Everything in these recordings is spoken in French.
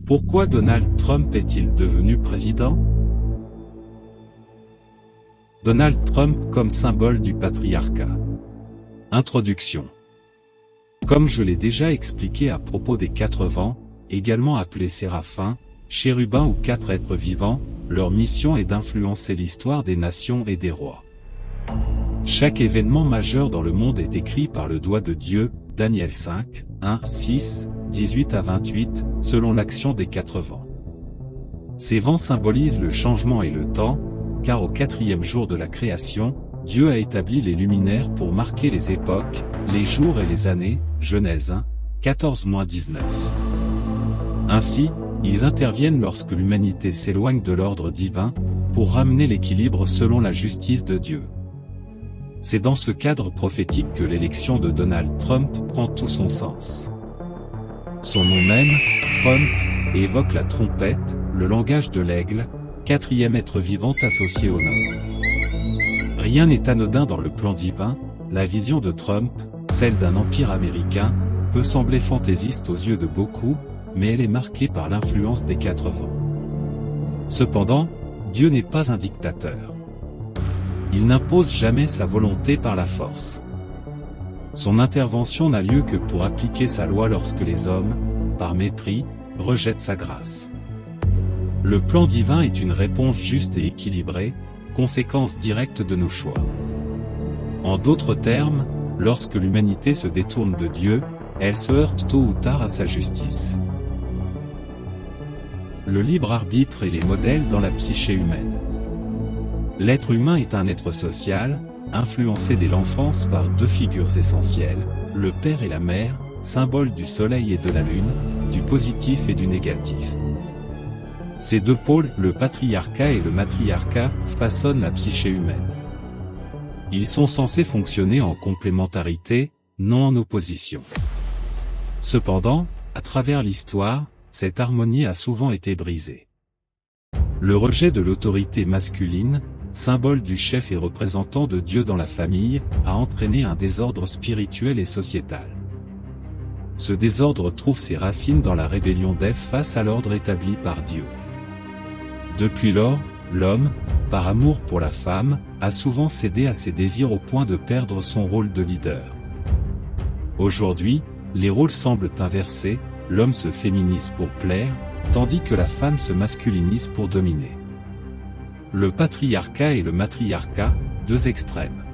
Pourquoi Donald Trump est-il devenu président? Donald Trump comme symbole du patriarcat. Introduction. Comme je l'ai déjà expliqué à propos des 4 vents, également appelés séraphins, chérubins ou 4 êtres vivants, leur mission est d'influencer l'histoire des nations et des rois. Chaque événement majeur dans le monde est écrit par le doigt de Dieu, Daniel 5, 1, 6, 18 à 28, selon l'action des 4 vents. Ces vents symbolisent le changement et le temps, car au 4e jour de la création, Dieu a établi les luminaires pour marquer les époques, les jours et les années, Genèse 1, 14-19. Ainsi, ils interviennent lorsque l'humanité s'éloigne de l'ordre divin, pour ramener l'équilibre selon la justice de Dieu. C'est dans ce cadre prophétique que l'élection de Donald Trump prend tout son sens. Son nom même, Trump, évoque la trompette, le langage de l'aigle, 4e être vivant associé au nom. Rien n'est anodin dans le plan divin, la vision de Trump, celle d'un empire américain, peut sembler fantaisiste aux yeux de beaucoup, mais elle est marquée par l'influence des 4 vents. Cependant, Dieu n'est pas un dictateur. Il n'impose jamais sa volonté par la force. Son intervention n'a lieu que pour appliquer sa loi lorsque les hommes, par mépris, rejettent sa grâce. Le plan divin est une réponse juste et équilibrée, conséquence directe de nos choix. En d'autres termes, lorsque l'humanité se détourne de Dieu, elle se heurte tôt ou tard à sa justice. Le libre arbitre et les modèles dans la psyché humaine. L'être humain est un être social, influencé dès l'enfance par 2 figures essentielles, le père et la mère, symboles du soleil et de la lune, du positif et du négatif. Ces 2 pôles, le patriarcat et le matriarcat, façonnent la psyché humaine. Ils sont censés fonctionner en complémentarité, non en opposition. Cependant, à travers l'histoire, cette harmonie a souvent été brisée. Le rejet de l'autorité masculine, symbole du chef et représentant de Dieu dans la famille, a entraîné un désordre spirituel et sociétal. Ce désordre trouve ses racines dans la rébellion d'Ève face à l'ordre établi par Dieu. Depuis lors, l'homme, par amour pour la femme, a souvent cédé à ses désirs au point de perdre son rôle de leader. Aujourd'hui, les rôles semblent inversés, l'homme se féminise pour plaire, tandis que la femme se masculinise pour dominer. Le patriarcat et le matriarcat, 2 extrêmes.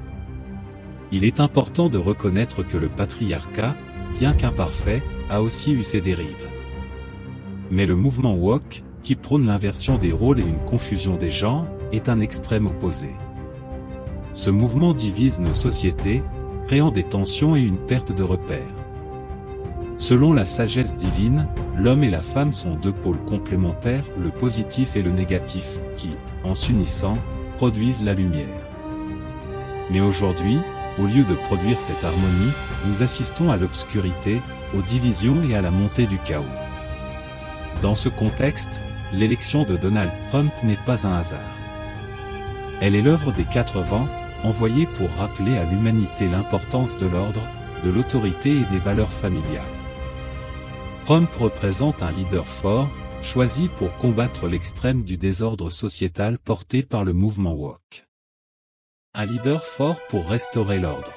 Il est important de reconnaître que le patriarcat, bien qu'imparfait, a aussi eu ses dérives. Mais le mouvement woke, qui prône l'inversion des rôles et une confusion des genres, est un extrême opposé. Ce mouvement divise nos sociétés, créant des tensions et une perte de repères. Selon la sagesse divine, l'homme et la femme sont 2 pôles complémentaires, le positif et le négatif, qui, en s'unissant, produisent la lumière. Mais aujourd'hui, au lieu de produire cette harmonie, nous assistons à l'obscurité, aux divisions et à la montée du chaos. Dans ce contexte, l'élection de Donald Trump n'est pas un hasard. Elle est l'œuvre des 4 vents, envoyés pour rappeler à l'humanité l'importance de l'ordre, de l'autorité et des valeurs familiales. Trump représente un leader fort, choisi pour combattre l'extrême du désordre sociétal porté par le mouvement woke. Un leader fort pour restaurer l'ordre.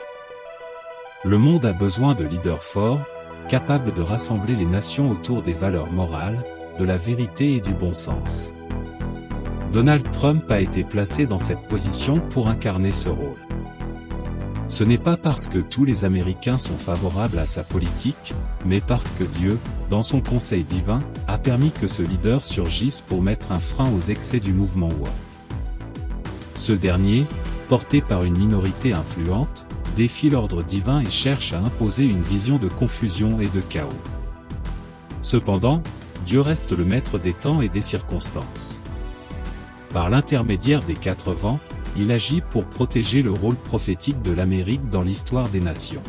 Le monde a besoin de leaders forts, capables de rassembler les nations autour des valeurs morales, de la vérité et du bon sens. Donald Trump a été placé dans cette position pour incarner ce rôle. Ce n'est pas parce que tous les Américains sont favorables à sa politique, mais parce que Dieu, dans son conseil divin, a permis que ce leader surgisse pour mettre un frein aux excès du mouvement woke. Ce dernier, porté par une minorité influente, défie l'ordre divin et cherche à imposer une vision de confusion et de chaos. Cependant, Dieu reste le maître des temps et des circonstances. Par l'intermédiaire des 4 vents, il agit pour protéger le rôle prophétique de l'Amérique dans l'histoire des nations.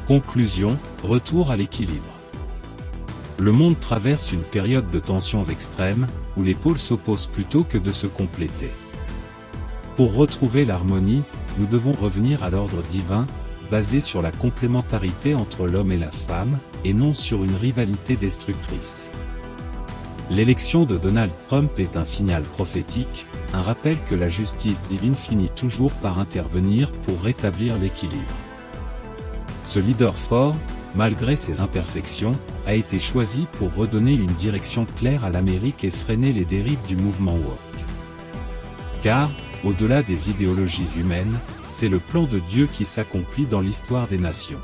Conclusion, retour à l'équilibre. Le monde traverse une période de tensions extrêmes, où les pôles s'opposent plutôt que de se compléter. Pour retrouver l'harmonie, nous devons revenir à l'ordre divin, basé sur la complémentarité entre l'homme et la femme, et non sur une rivalité destructrice. L'élection de Donald Trump est un signal prophétique, un rappel que la justice divine finit toujours par intervenir pour rétablir l'équilibre. Ce leader fort, malgré ses imperfections, a été choisi pour redonner une direction claire à l'Amérique et freiner les dérives du mouvement woke. Car, au-delà des idéologies humaines, c'est le plan de Dieu qui s'accomplit dans l'histoire des nations.